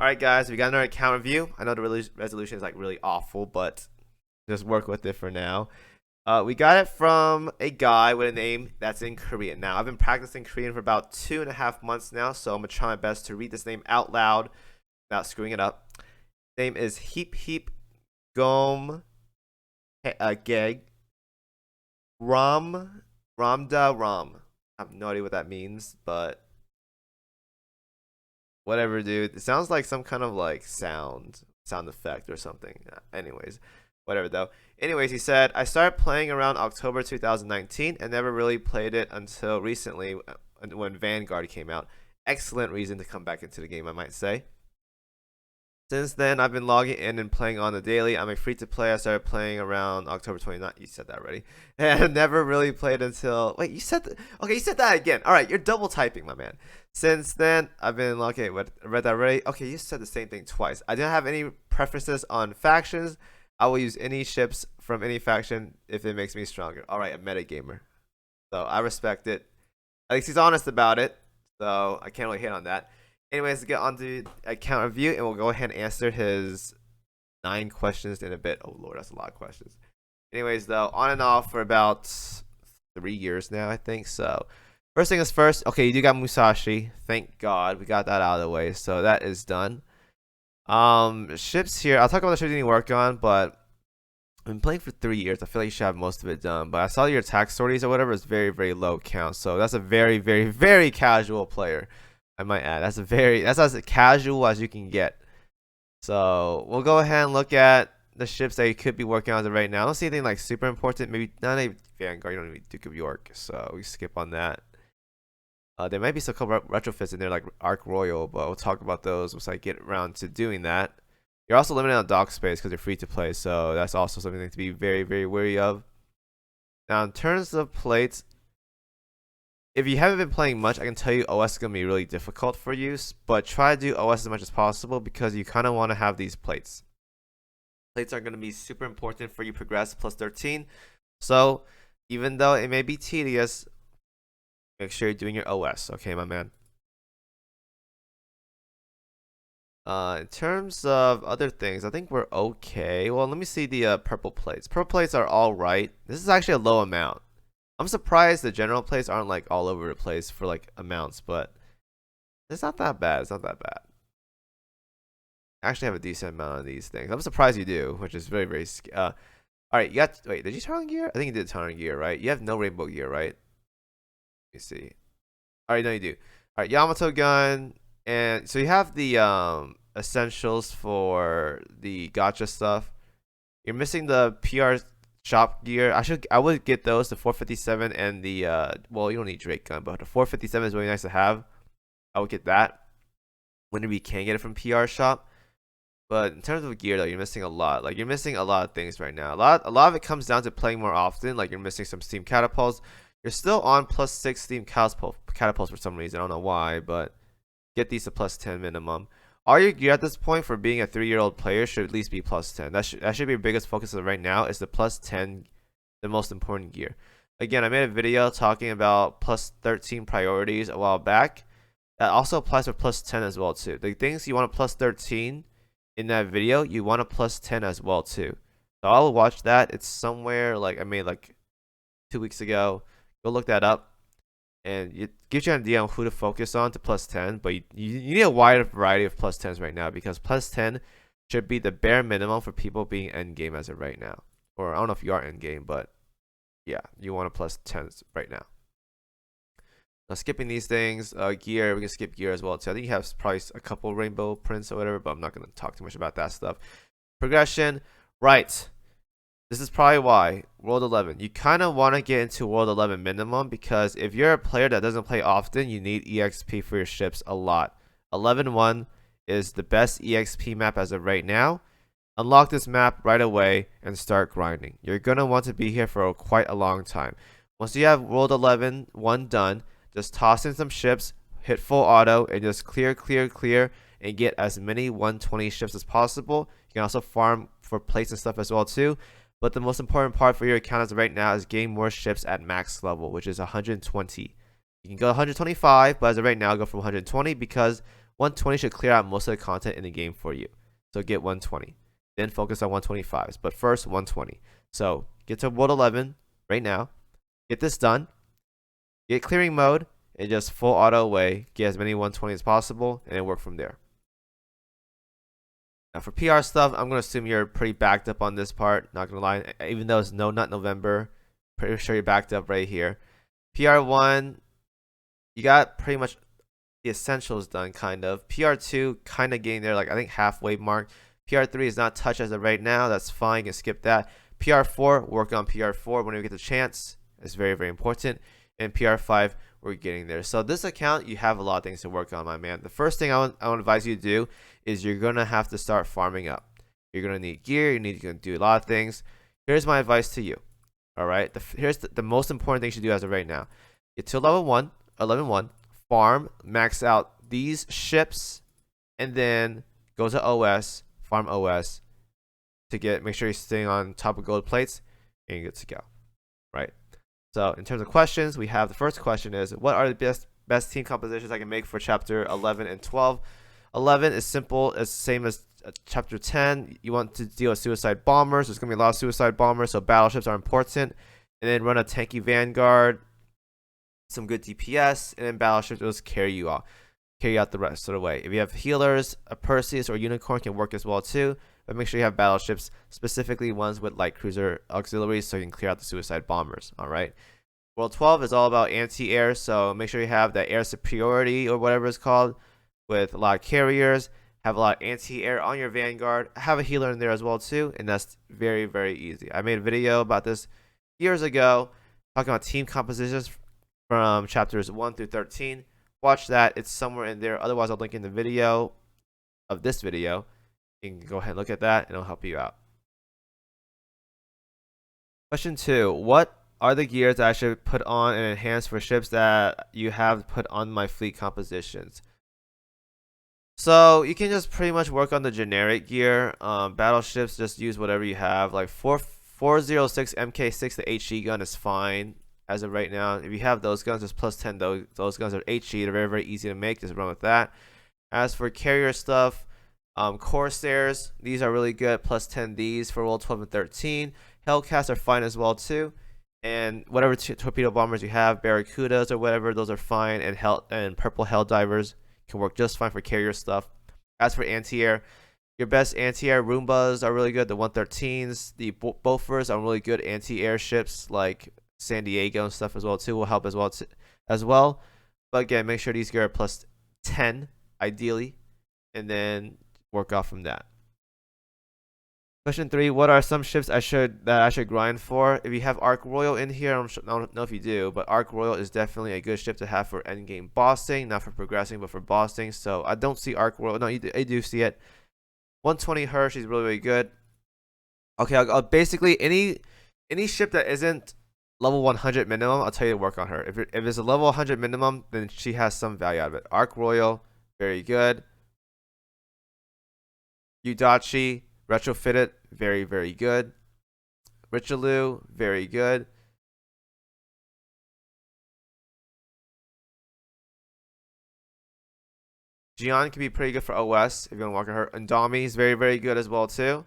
Alright guys, we got another account review. I know the resolution is like really awful, but just work with it for now. We got it from a guy with a name that's in Korean. Now, I've been practicing Korean for about 2.5 months now, so I'm going to try my best to read this name out loud without screwing it up. His name is Heep Heep Gom Geg Ramda Ram. I have no idea what that means, but whatever, dude. It sounds like some kind of like sound effect or something. Anyways, whatever though. Anyways, he said, I started playing around October 2019 and never really played it until recently when Vanguard came out. Excellent reason to come back into the game, I might say. Since then, I've been logging in and playing on the daily. I'm a free-to-play. I started playing around October 29th. You said that already. And never really played until... Wait, you said... Okay, you said that again. All right, you're double typing, my man. Since then, I've been... Okay, read that already. Okay, you said the same thing twice. I didn't have any preferences on factions. I will use any ships from any faction if it makes me stronger. All right, a metagamer. So I respect it. At least he's honest about it. So I can't really hate on that. Anyways, let's get on to account review, and we'll go ahead and answer his 9 questions in a bit. Oh lord, that's a lot of questions. Anyways, though, on and off for about 3 years now, I think. So, first thing is first. Okay, you do got Musashi. Thank God we got that out of the way. So that is done. Ships here. I'll talk about the ships you need to work on, but I've been playing for 3 years. I feel like you should have most of it done. But I saw your attack sorties or whatever is very, very low count. So that's a very, very, very casual player. I might add. That's as casual as you can get. So we'll go ahead and look at the ships that you could be working on right now. I don't see anything like super important. Maybe not a Vanguard. You don't need Duke of York, so we skip on that. There might be some couple retrofits in there like Arc Royal, but we'll talk about those once I get around to doing that. You're also limited on dock space because you're free to play, so that's also something to be very, very wary of. Now, in terms of plates, if you haven't been playing much, I can tell you OS is going to be really difficult for you, but try to do OS as much as possible because you kind of want to have these plates. Plates are going to be super important for you progress plus 13. So, even though it may be tedious, make sure you're doing your OS, okay, my man? In terms of other things, I think we're okay. Well, let me see the purple plates. Purple plates are all right. This is actually a low amount. I'm surprised the general plates aren't like all over the place for like amounts, but it's not that bad. It's not that bad. I actually have a decent amount of these things. I'm surprised you do, which is very, very. All right, you got. Wait, did you turn on gear? I think you did turn on gear, right? You have no rainbow gear, right? Let me see. All right, no, you do. All right, Yamato gun, and so you have the essentials for the gacha stuff. You're missing the PR shop gear. I would get those, the 457 and the well, you don't need Drake gun, but the 457 is really nice to have. I would get that whenever you can get it from PR shop. But in terms of gear though, you're missing a lot. Like you're missing a lot of things right now. A lot of it comes down to playing more often. Like you're missing some steam catapults. You're still on +6 steam catapults for some reason. I don't know why, but get these to +10 minimum. All your gear at this point for being a 3-year-old player should at least be +10. That should be your biggest focus right now. Is the +10 the most important gear? Again, I made a video talking about +13 priorities a while back. That also applies for +10 as well too. The things you want a +13 in that video, you want a +10 as well too. So I'll watch that. It's somewhere like I made like 2 weeks ago. Go look that up. And it gives you an idea on who to focus on to +10, but you need a wider variety of +10s right now because +10 should be the bare minimum for people being end game as of right now. Or I don't know if you are end game, but yeah, you want a +10s right now. Now skipping these things, gear, we can skip gear as well too. I think you have probably a couple rainbow prints or whatever, but I'm not going to talk too much about that stuff. Progression, right. This is probably why World 11. You kind of want to get into World 11 minimum because if you're a player that doesn't play often, you need EXP for your ships a lot. 11-1 is the best EXP map as of right now. Unlock this map right away and start grinding. You're going to want to be here for quite a long time. Once you have World 11 1 done, just toss in some ships, hit full auto, and just clear, and get as many 120 ships as possible. You can also farm for plates and stuff as well too. But the most important part for your account as of right now is getting more ships at max level, which is 120. You can go 125, but as of right now, go for 120 because 120 should clear out most of the content in the game for you. So get 120. Then focus on 125s. But first, 120. So get to World 11 right now. Get this done. Get clearing mode and just full auto away. Get as many 120 as possible and then work from there. Now for PR stuff, I'm going to assume you're pretty backed up on this part. Not going to lie. Even though it's No Nut November, pretty sure you're backed up right here. PR1, you got pretty much the essentials done, kind of. PR2, kind of getting there, like I think halfway mark. PR3 is not touched as of right now. That's fine. You can skip that. PR4, work on PR4 whenever you get the chance. It's very, very important. And PR5, we're getting there. So this account, you have a lot of things to work on, my man. The first thing I want to advise you to do is you're going to have to start farming up. You're going to need gear. You're going to do a lot of things. Here's my advice to you. All right. Here's the most important thing you should do as of right now. Get to level 1, 11-1, farm, max out these ships, and then go to OS, farm OS to make sure you're staying on top of gold plates, and you're good to go. Right. So in terms of questions, we have the first question is, what are the best team compositions I can make for chapter 11 and 12? 11 is simple, it's the same as chapter 10. You want to deal with suicide bombers. There's going to be a lot of suicide bombers, so battleships are important. And then run a tanky vanguard, some good DPS, and then battleships will just carry out the rest of the way. If you have healers, a Perseus or Unicorn can work as well too, but make sure you have battleships, specifically ones with light cruiser auxiliaries, so you can clear out the suicide bombers. All right. World 12 is all about anti-air, so make sure you have that air superiority or whatever it's called, with a lot of carriers. Have a lot of anti-air on your vanguard. Have a healer in there as well too, and that's very, very easy. I made a video about this years ago, talking about team compositions from chapters 1 through 13. Watch that. It's somewhere in there. Otherwise, I'll link in the video of this video. You can go ahead and look at that, and it'll help you out. Question 2. What are the gears that I should put on and enhance for ships that you have put on my fleet compositions? So you can just pretty much work on the generic gear. Battleships, just use whatever you have. Like 406 MK6, the HE gun is fine as of right now. If you have those guns, just plus 10. Those guns are HE. They're very, very easy to make. Just run with that. As for carrier stuff, Corsairs, these are really good. Plus 10 these for World 12 and 13. Hellcats are fine as well too. And whatever torpedo bombers you have, Barracudas or whatever, those are fine. And purple Helldivers can work just fine for carrier stuff. As for anti-air, your best anti-air Roombas are really good. The 113s, the Bofors are really good anti-air ships like San Diego and stuff as well too. Will help as well. But again, make sure these gear are plus 10 ideally, and then work off from that. Question 3, what are some ships that I should grind for? If you have Ark Royal in here, I don't know if you do, but Ark Royal is definitely a good ship to have for endgame bossing, not for progressing, but for bossing. So I don't see Ark Royal. No, I do see it. 120 her, she's really, really good. Okay, I'll basically any ship that isn't level 100 minimum, I'll tell you to work on her. If it's a level 100 minimum, then she has some value out of it. Ark Royal, very good. Udachi, retrofitted, very, very good. Richelieu, very good. Jian can be pretty good for OS if you want to work on her. Andami is very, very good as well too.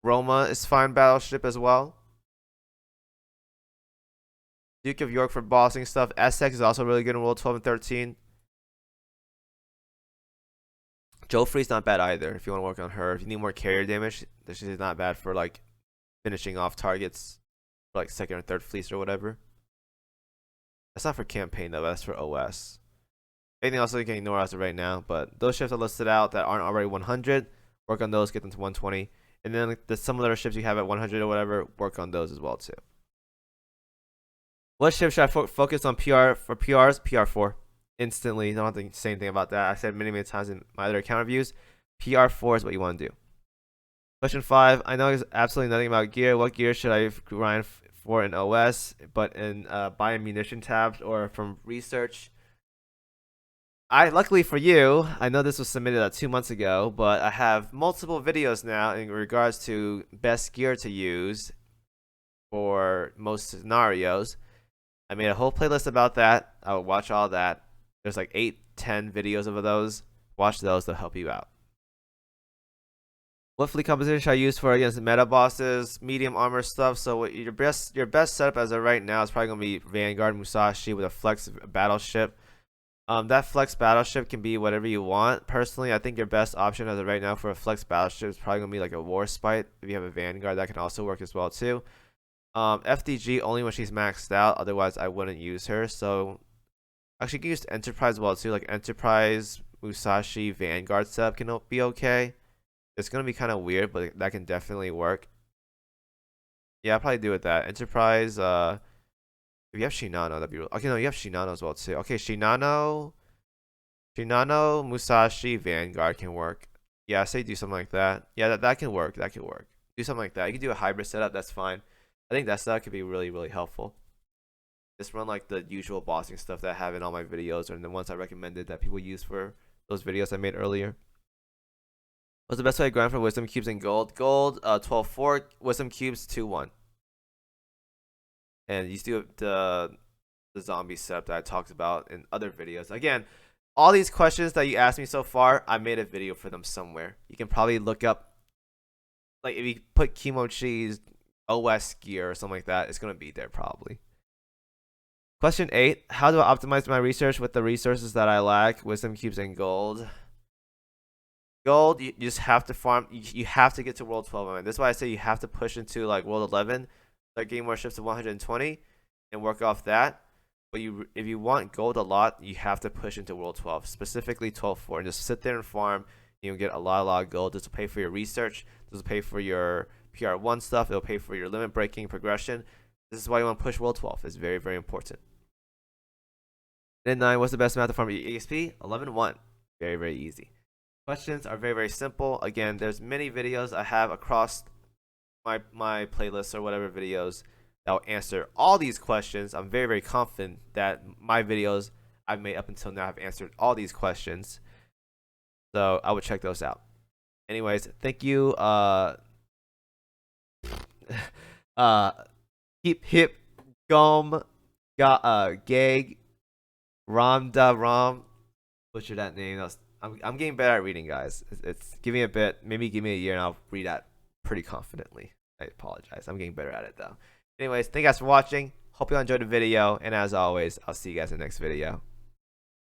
Roma is fine battleship as well. Duke of York for bossing stuff. Essex is also really good in World 12 and 13. Joffrey's not bad either if you want to work on her. If you need more carrier damage, she's not bad for like finishing off targets for like second or third fleets or whatever. That's not for campaign though, that's for OS. Anything else you can ignore as of right now, but those ships are listed out that aren't already 100. Work on those, get them to 120. And then some of the ships you have at 100 or whatever, work on those as well too. What ship should I focus on PR for PRs? PR4. Instantly. I don't have to say anything about that. I said many, many times in my other account reviews. PR4 is what you want to do. Question 5. I know absolutely nothing about gear. What gear should I grind for in OS, but in buy ammunition tabs or from research? Luckily for you, I know this was submitted 2 months ago, but I have multiple videos now in regards to best gear to use for most scenarios. I made a whole playlist about that. I will watch all that. There's like 8 10 videos of those. Watch those, they'll help you out. What fleet composition should I use for against meta bosses, medium armor stuff? So what your best setup as of right now is probably gonna be Vanguard Musashi with a flex battleship. That flex battleship can be whatever you want. Personally, I think your best option as of right now for a flex battleship is probably gonna be like a Warspite. If you have a Vanguard, that can also work as well too. FDG only when she's maxed out. Otherwise, I wouldn't use her. So actually, you can use Enterprise as well too. Like Enterprise, Musashi, Vanguard setup can be okay. It's gonna be kind of weird, but that can definitely work. Yeah, I'll probably do with that. Enterprise, if you have Shinano, that'd be okay. No, you have Shinano as well too. Okay, Shinano, Musashi, Vanguard can work. Yeah, say do something like that. Yeah, that can work. That can work. Do something like that. You can do a hybrid setup. That's fine. I think that setup could be really, really helpful. Just run like the usual bossing stuff that I have in all my videos, or the ones I recommended that people use for those videos I made earlier. What's the best way to grind for wisdom cubes and gold? Gold, 12-4, wisdom cubes, 2-1. And you still have the zombie setup that I talked about in other videos. Again, all these questions that you asked me so far, I made a video for them somewhere. You can probably look up, like if you put KimoCheese OS gear or something like that, it's gonna be there probably. Question 8: how do I optimize my research with the resources that I lack? Wisdom cubes and gold. Gold, you just have to farm. You have to get to World 12. I mean, that's why I say you have to push into like World 11, start getting more ships to 120, and work off that. But if you want gold a lot, you have to push into World 12, specifically 12-4, and just sit there and farm. You'll get a lot of gold. This will pay for your research. This will pay for your PR1 stuff. It'll pay for your limit breaking progression. This is why you want to push World 12. It's very, very important. IN0RI, what's the best amount to farm EXP? 11-1. Very, very easy. Questions are very, very simple. Again, there's many videos I have across my playlists or whatever videos that will answer all these questions. I'm very, very confident that my videos I've made up until now have answered all these questions. So I would check those out. Anyways, thank you. Keep hip gom gag Ramda Ram. Butcher that name. I'm getting better at reading, guys. It's give me a bit, maybe give me a year, and I'll read that pretty confidently. I apologize. I'm getting better at it though. Anyways, thank you guys for watching. Hope you all enjoyed the video, and as always, I'll see you guys in the next video.